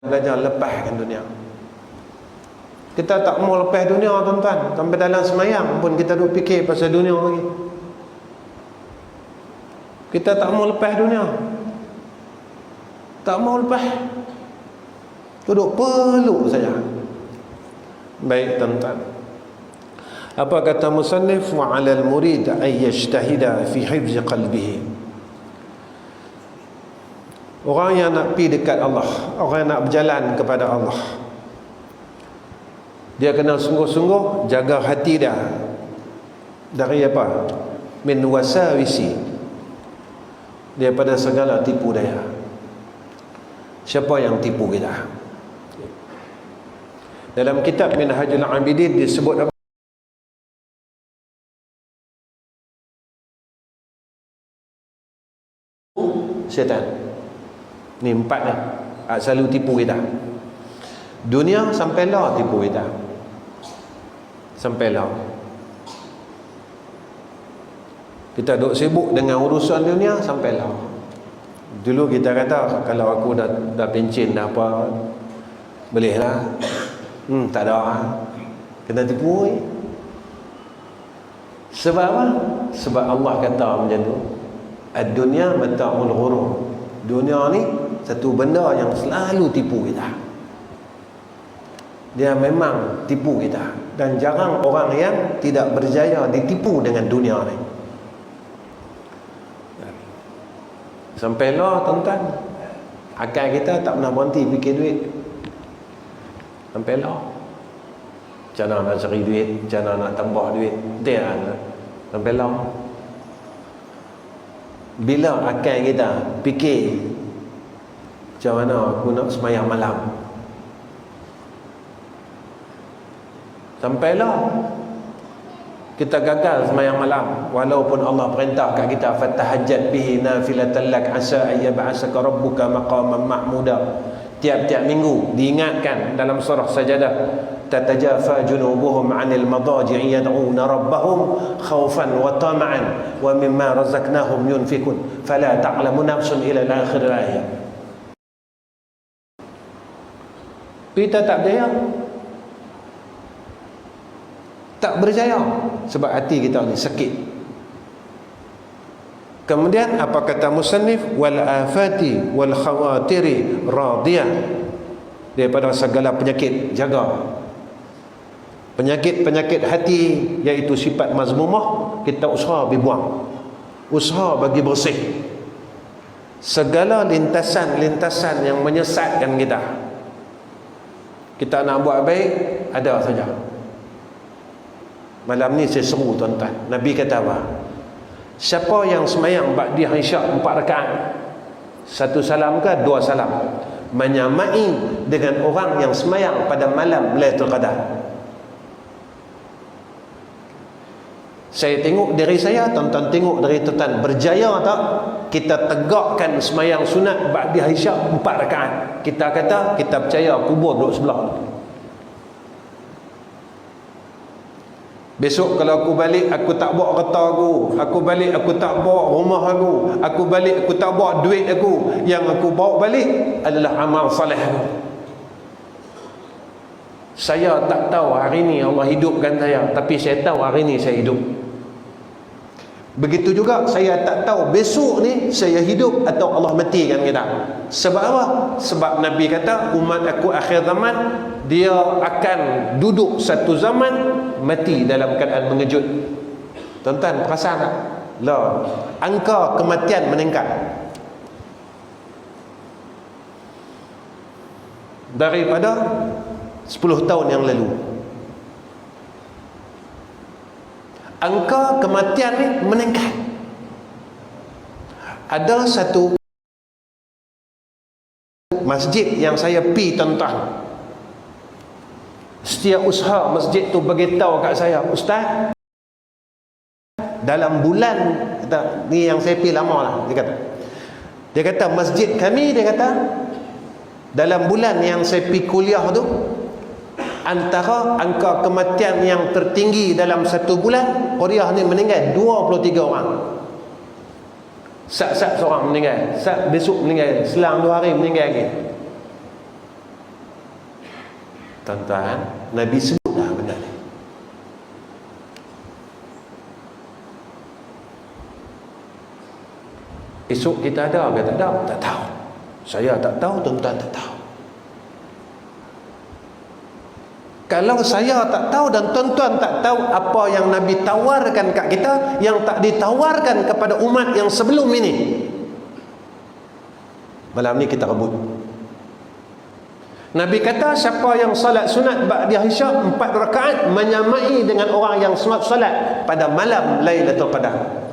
belajar lepaskan dunia. Kita tak mau lepas dunia, tuan-tuan. Sampai dalam semayang pun kita duk fikir pasal dunia lagi. Kita tak mau lepas dunia. Tak mau lepas. Duduk peluk saja. Baik, tuan-tuan. Apa kata musannif? Wa 'alal murid ay yajtahida fi hifz qalbihi. Orang yang nak pergi dekat Allah, orang yang nak berjalan kepada Allah, dia kena sungguh-sungguh jaga hati dia dari apa? Min wasawisi, daripada segala tipu daya. Siapa yang tipu kita? Dalam kitab Minhajul Abidin disebut apa? Syaitan. Ni empat dah. Selalu tipu kita. Dunia sampailah tipu kita. Sampailah. Kita duk sibuk dengan urusan dunia, sampailah. Dulu kita kata, kalau aku dah pencen dah apa, bolehlah. Tak ada. Kena tipu. Sebab apa? Sebab Allah kata macam tu. Ad-dunya mata'ul ghurur. Dunia ni satu benda yang selalu tipu kita. Dia memang tipu kita. Dan jarang orang yang tidak berjaya ditipu dengan dunia ni. Sampailah, tuan-tuan, akal kita tak pernah berhenti fikir duit. Sampailah. Macam mana nak cari duit, macam mana nak tambah duit, dia sampailah. Bila akal kita fikir macam mana aku nak sembahyang malam, sampailah kita gagal sembahyang malam, walaupun Allah perintah kat kita fatahajjat bihi nafilatan lak asa ayyab'asaka rabbuka maqaman mahmuda. Tiap-tiap minggu diingatkan dalam surah Sajadah, tatajafa junubuhum 'anil madaji'i yad'una rabbahum khaufan wa tama'an wa mimma razaqnahum yunfikun fala ta'lamu nafsun ila al-akhir ayat. Kita tak berjaya. Tak berjaya sebab hati kita ni sakit. Kemudian apa kata musannif? Wal afati wal khawatiri radiyah. Daripada segala penyakit, jaga. Penyakit-penyakit hati, iaitu sifat mazmumah, kita usaha dibuang. Usaha bagi bersih. Segala lintasan-lintasan yang menyesatkan kita. Kita nak buat baik, ada saja. Malam ni saya seru, tuan-tuan. Nabi kata apa? Siapa yang semayang ba'di isyak 4 rakaat, 1 salam ke 2 salam, menyamai dengan orang yang semayang pada malam Lailatul Qadar. Saya tengok diri saya, tuan-tuan tengok diri tuan-tuan, berjaya tak kita tegakkan semayang sunat ba'di isyak 4 rakaat? Kita kata kita percaya kubur duduk sebelah. Besok kalau aku balik, aku tak bawa kereta aku balik, aku tak bawa rumah aku balik, aku tak bawa duit aku. Yang aku bawa balik adalah amal salih aku. Saya tak tahu hari ni Allah hidupkan saya, tapi saya tahu hari ni saya hidup. Begitu juga saya tak tahu besok ni saya hidup atau Allah matikan kita. Sebab apa? Sebab Nabi kata umat aku akhir zaman, dia akan duduk satu zaman mati dalam keadaan mengejut. Tuan-tuan perasan tak? Lah, angka kematian meningkat. Daripada 10 tahun yang lalu. Angka kematian ni meningkat. Ada satu masjid yang saya pergi, tuan-tuan. Setiap usaha masjid tu beritahu kat saya, Ustaz, dalam bulan, kata, ni yang saya pergi lama lah, dia kata masjid kami, dia kata dalam bulan yang saya pergi kuliah tu, antara angka kematian yang tertinggi dalam satu bulan, Korea ni meninggal 23 orang. Sat-sat seorang meninggal, sat besok meninggal, selang 2 hari meninggal lagi. Tuan-tuan, Nabi sebutlah benda ni. Esok kita ada ke tak ada? Tak tahu. Saya tak tahu, tuan-tuan tak tahu. Kalau saya tak tahu dan tuan-tuan tak tahu apa yang Nabi tawarkan kat kita, yang tak ditawarkan kepada umat yang sebelum ini, malam ni kita rebut. Nabi kata siapa yang salat sunat ba'da isyak 4 rakaat menyamai dengan orang yang salat pada malam Lailatul Qadar.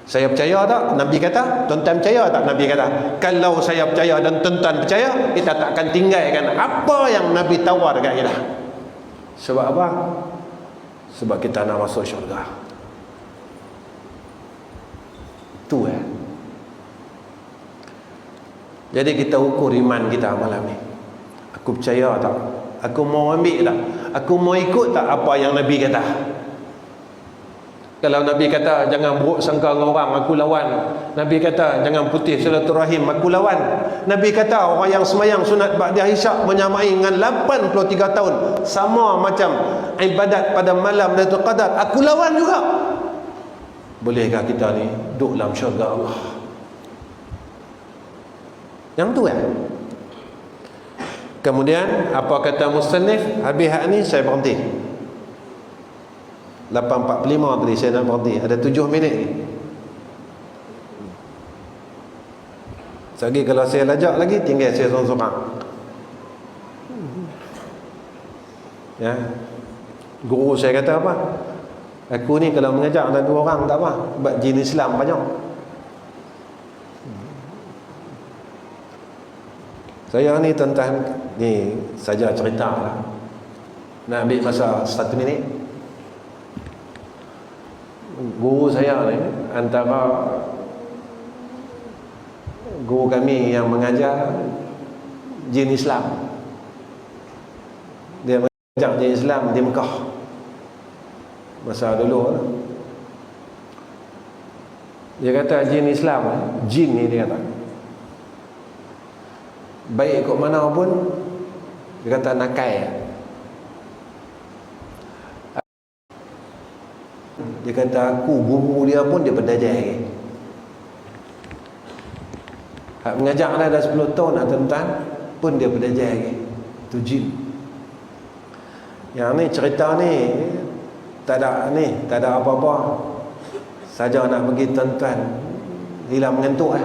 Saya percaya tak? Nabi kata. Tuan-tuan percaya tak? Nabi kata. Kalau saya percaya dan tuan-tuan percaya, kita tak akan tinggalkan apa yang Nabi tawar kat kita. Sebab apa? Sebab kita nak masuk syurga. Tu Jadi kita ukur iman kita malam ni. Aku percaya tak? Aku mau ambil tak? Aku mau ikut tak apa yang Nabi kata? Kalau Nabi kata jangan buruk sangka dengan orang, aku lawan. Nabi kata jangan putih silaturahim, aku lawan. Nabi kata orang yang semayang sunat ba'da isyak menyamai dengan 83 tahun sama macam ibadat pada malam Lailatul Qadar, aku lawan juga. Bolehkah kita ni duduk dalam syurga Allah? Yang tu Kemudian apa kata musannif? Habis hak ni saya berhenti. 8.45 tadi saya nak berhenti. Ada 7 minit ni. Lagi kalau saya lajak lagi, tinggal saya seorang-seorang. Ya. Guru saya kata apa? Aku ni kalau mengajar ada 2 orang tak apa. Sebab jin Islam banyak. Saya ni tuan-tuan, ni saja cerita lah. Nak ambil masa 1 minit. Guru saya ni antara guru kami yang mengajar jin Islam. Dia mengajar jin Islam di Mekah masa dulu. Dia kata jin Islam, jin ni dia kata baik kok mana pun, dia kata nakai. Dia kata aku guru dia pun dia belajar lagi. Hak mengajar dah 10 tahun tuan-tuan pun dia belajar lagi. Tu jin. Yang ni cerita ni tak ada apa-apa. Saja nak bagi tuan-tuan hilang mengantuk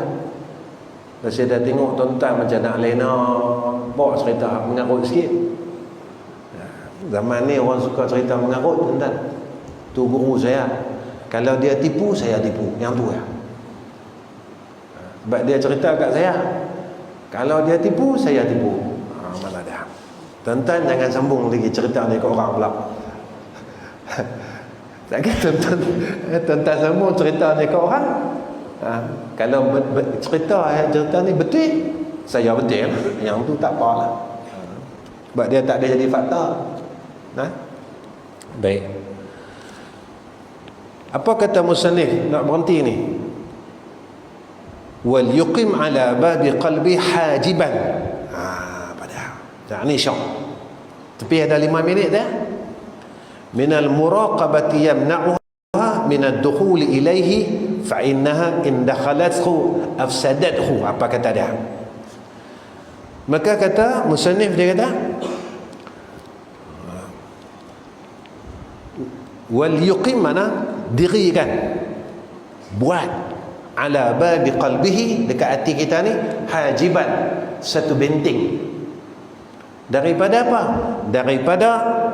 Saya dah tengok tuan-tuan macam nak lena bawa cerita mengarut sikit. Zaman ni orang suka cerita mengarut tuan-tuan. Tu guru saya. Kalau dia tipu, saya tipu. Yang tu Sebab dia cerita kat saya. Kalau dia tipu, saya tipu. Malah dah. Tuan-tuan jangan sambung lagi cerita ni ke orang pula. Tak kira tuan-tuan sambung cerita ni ke orang. Kalau cerita ni betul, saya betul. Yang tu tak apalah. Sebab dia tak ada jadi fakta. Baik. Apa kata musannif nak berhenti ni? Wal yuqim ala babi qalbi hajiban. Pada ni syok. Tapi ada 5 minit dah. Minal muraqabati yamna'uha minad dukhuli ilaihi fa innaha in dakhalathu afsadathu. Apa kata dia? Maka kata musannif, dia kata wal yuqim mana dirikan, buat ala babi qalbihi, dekat hati kita ni, hajiban, satu benteng. Daripada apa? Daripada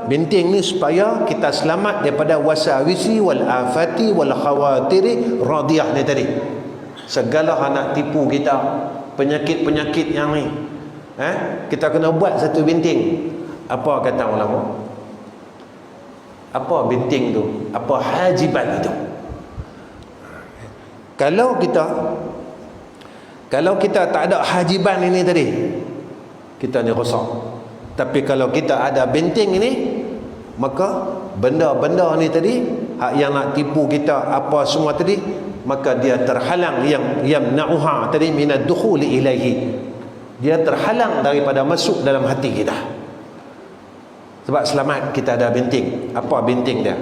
benteng ni supaya kita selamat daripada wasawisi wal afati wal khawatiri radiyah ni tadi. Segala nak tipu kita, penyakit-penyakit yang ni, kita kena buat satu benteng. Apa kata ulama? Apa benteng tu? Apa hajiban itu? Kalau kita tak ada hajiban ini tadi, kita ni rosak. Tapi kalau kita ada benteng ini, maka benda-benda ni tadi, hak yang nak tipu kita apa semua tadi, maka dia terhalang. Yang na'uha tadi minad dukhuli ilaihi, dia terhalang daripada masuk dalam hati kita. Sebab selamat kita ada binting. Apa binting dia?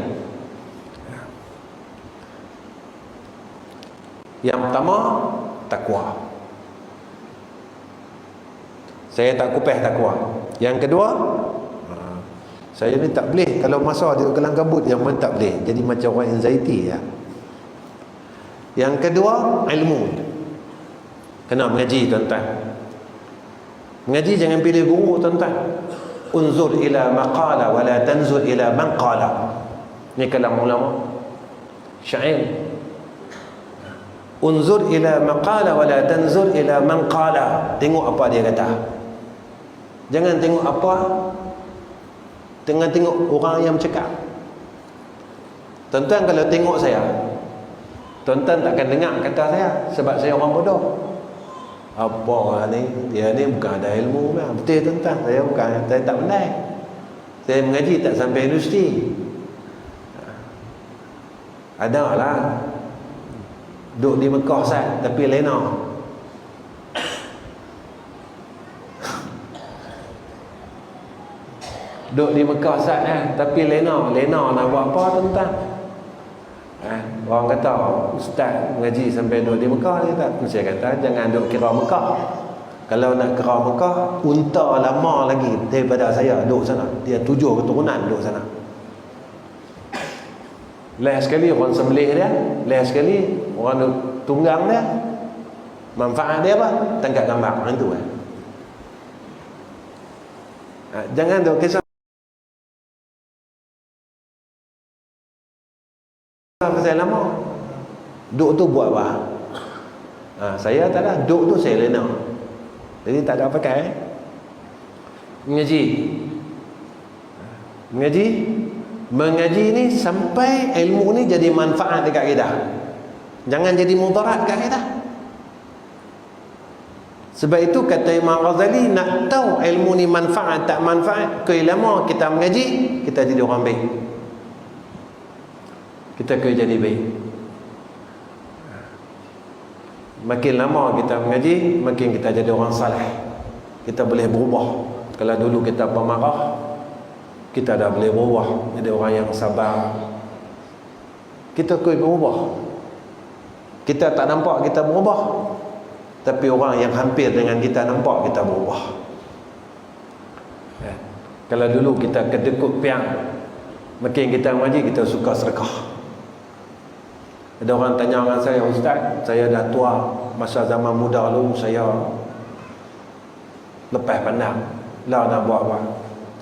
Yang pertama, takwa. Saya tak kupeh takwa. Yang kedua, saya ni tak boleh kalau masa dia kelang kabut, yang mana tak boleh. Jadi macam orang anxiety ya. Yang kedua, ilmu. Kena mengaji tuan-tuan. Mengaji jangan pilih guru tuan-tuan. Unzur ila maqala wa la tanzur ila man qala. Ni kalam ulama. Syair. Unzur ila maqala wa la tanzur ila man qala. Tengok apa dia kata. Jangan tengok apa, tengok orang yang bercakap. Tuan-tuan kalau tengok saya, tuan-tuan takkan dengar kata saya, sebab saya orang bodoh. Apa ni? Dia ni bukan ada ilmu lah. Betul tuan-tuan, saya tak pandai. Saya mengaji tak sampai universiti. Ada lah duduk di Mekah Ustaz, tapi lena. Duduk di Mekah Ustaz tapi lena nak buat apa tuan-tuan? Orang kata Ustaz mengaji sampai duduk di Mekah, dia tak. Saya kata jangan duduk kira Mekah. Kalau nak kira Mekah, unta lama lagi daripada saya duduk sana. Dia 7 keturunan duduk sana. Last sekali orang sembelih dia, last sekali orang duduk tunggang dia. Manfaat dia apa? Tangkap gambar macam tu jangan duduk kisah pasal lama. Duk tu buat apa? Saya tak ada. Duk tu saya lena. Jadi tak ada pakai. Mengaji. Mengaji ni sampai ilmu ni jadi manfaat dekat kita. Jangan jadi mudarat dekat kita. Sebab itu kata Imam Ghazali, nak tahu ilmu ni manfaat tak manfaat, kelama kita mengaji, kita jadi orang baik. Kita kena jadi baik. Makin lama kita mengaji, makin kita jadi orang saleh. Kita boleh berubah. Kalau dulu kita pemarah, kita dah boleh berubah jadi orang yang sabar. Kita kena berubah. Kita tak nampak kita berubah, tapi orang yang hampir dengan kita nampak kita berubah. Kalau dulu kita kedekut piang, makin kita mengaji, kita suka sedekah. Ada orang tanya dengan saya, Ustaz, saya dah tua, masa zaman muda dulu saya lepas pandang lah nak buat apa.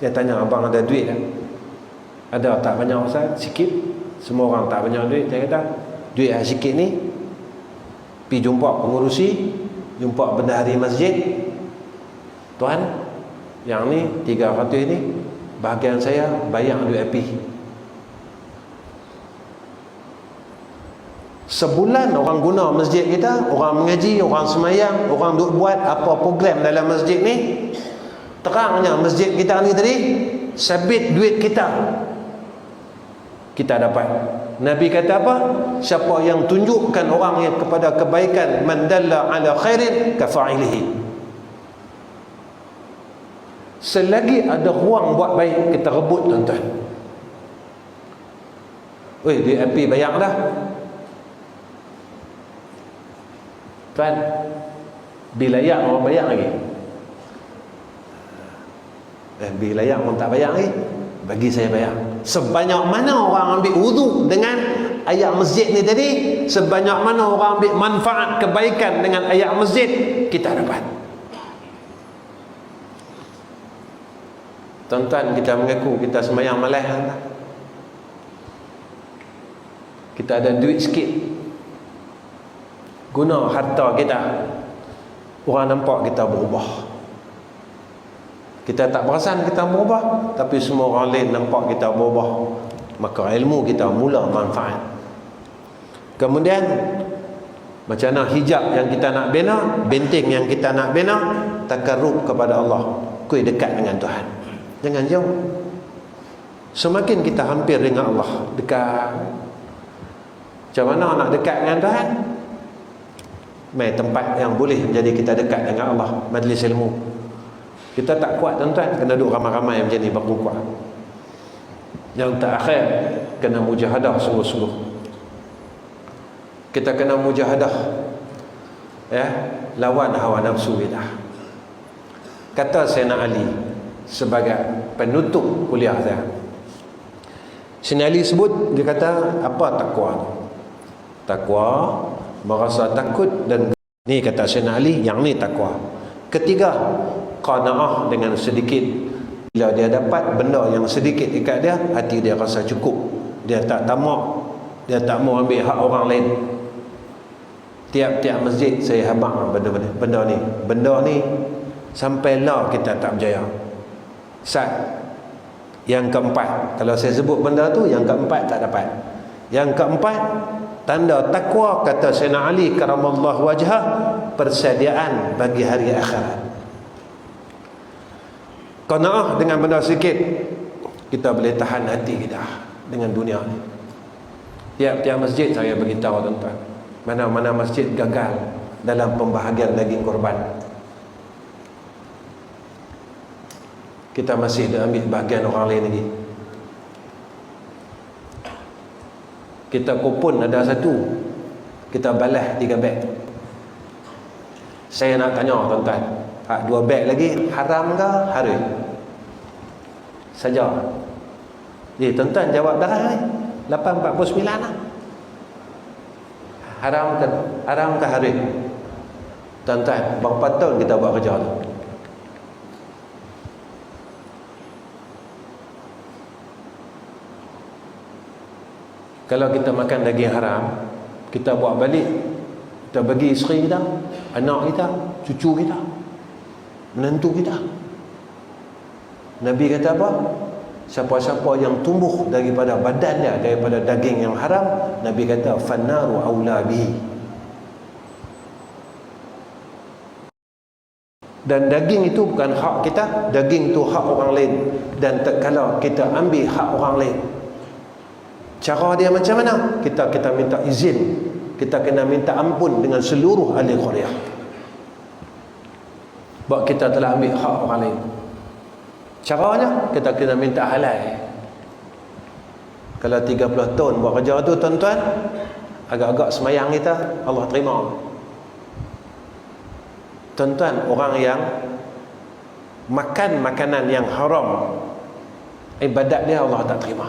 Saya tanya, abang ada duit tak? Ada tak banyak Ustaz? Sikit. Semua orang tak banyak duit. Saya kata, duit yang sikit ni pergi jumpa pengurusi, jumpa bendahari masjid. Tuan, yang ni 300 ni bahagian saya bayar duit api. Sebulan orang guna masjid kita, orang mengaji, orang semayang, orang duk buat apa program dalam masjid ni. Terangnya masjid kita ni tadi sabit duit kita dapat. Nabi kata apa? Siapa yang tunjukkan orang yang kepada kebaikan, man dalla ala khairin kafa'ilihi. Selagi ada ruang buat baik, kita rebut tuan-tuan. Weh, duit api bayar dah. Tuan, bil layak orang bayar lagi. Bil layak orang tak bayar lagi, bagi saya bayar. Sebanyak mana orang ambil wudu dengan ayat masjid ni tadi, sebanyak mana orang ambil manfaat kebaikan dengan ayat masjid, kita dapat. Tuan-tuan, kita mengaku kita sembahyang malam, kita ada duit sikit, guna harta kita, orang nampak kita berubah. Kita tak perasan kita berubah, tapi semua orang lain nampak kita berubah. Maka ilmu kita mula manfaat. Kemudian macam mana hijab yang kita nak bina, benteng yang kita nak bina, takarrub kepada Allah, kuih dekat dengan Tuhan, jangan jauh. Semakin kita hampir dengan Allah, dekat. Macam mana nak dekat dengan Tuhan? Mai tempat yang boleh menjadi kita dekat dengan Allah, majlis ilmu. Kita tak kuat tuan-tuan, kena duduk ramai-ramai macam ni baru kuat. Yang terakhir, kena mujahadah sungguh-sungguh. Kita kena mujahadah, ya, lawan hawa nafsu kita. Kata Sayyidina Ali sebagai penutup kuliah saya, Sayyidina Ali sebut, dia kata apa takwa? Takwa merasa takut, dan ni kata Sayyidina Ali, yang ni takwa. Ketiga, qanaah dengan sedikit. Bila dia dapat benda yang sedikit dekat dia, hati dia rasa cukup. Dia tak tamak, dia tak mau ambil hak orang lain. Tiap-tiap masjid saya habaq benda ni sampailah kita tak berjaya. Yang keempat, kalau saya sebut benda tu, yang keempat tak dapat. Yang keempat, tanda takwa, kata Sayyidina Ali karamallahu wajhah, persediaan bagi hari akhirat. Qanaah dengan benda sikit, kita boleh tahan hati kita dengan dunia ni. Tiap-tiap masjid saya beritahu tuan-tuan, mana-mana masjid gagal dalam pembahagian daging korban, kita masih dah ambil bahagian orang lain lagi. Kita kupon ada satu, kita balas 3 beg. Saya nak tanya tuan-tuan, 2 beg lagi haram ke halal? Saja. Tuan-tuan jawab dah 8:49 lah. Haram ke halal? Tuan-tuan, berapa tahun kita buat kerja tu? Kalau kita makan daging haram, kita buat balik, kita bagi isteri kita, anak kita, cucu kita, menantu kita. Nabi kata apa? Siapa-siapa yang tumbuh daripada badannya, daripada daging yang haram, Nabi kata fannaru aula bihi. Dan daging itu bukan hak kita, daging itu hak orang lain. Dan tak kala kita ambil hak orang lain, cara dia macam mana? Kita minta izin, kita kena minta ampun dengan seluruh ahli qaryah, sebab kita telah ambil hak orang lain. Caranya kita kena minta halal. Kalau 30 tahun buat kerja tu tuan-tuan, agak-agak semayang kita Allah terima. Tuan-tuan, orang yang makan makanan yang haram, ibadat dia Allah tak terima.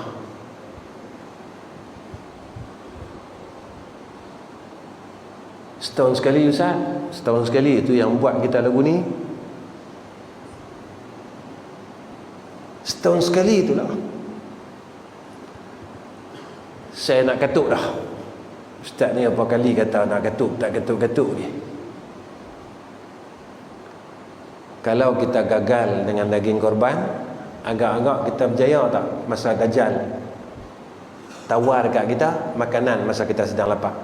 Setahun sekali Ustaz, setahun sekali itu yang buat kita lagu ni. Setahun sekali itulah. Saya nak katuk dah. Ustaz ni apa kali kata nak katuk, tak katuk-katuk ni. Kalau kita gagal dengan daging korban, agak-agak kita berjaya tak masa Dajjal tawar dekat kita makanan masa kita sedang lapar?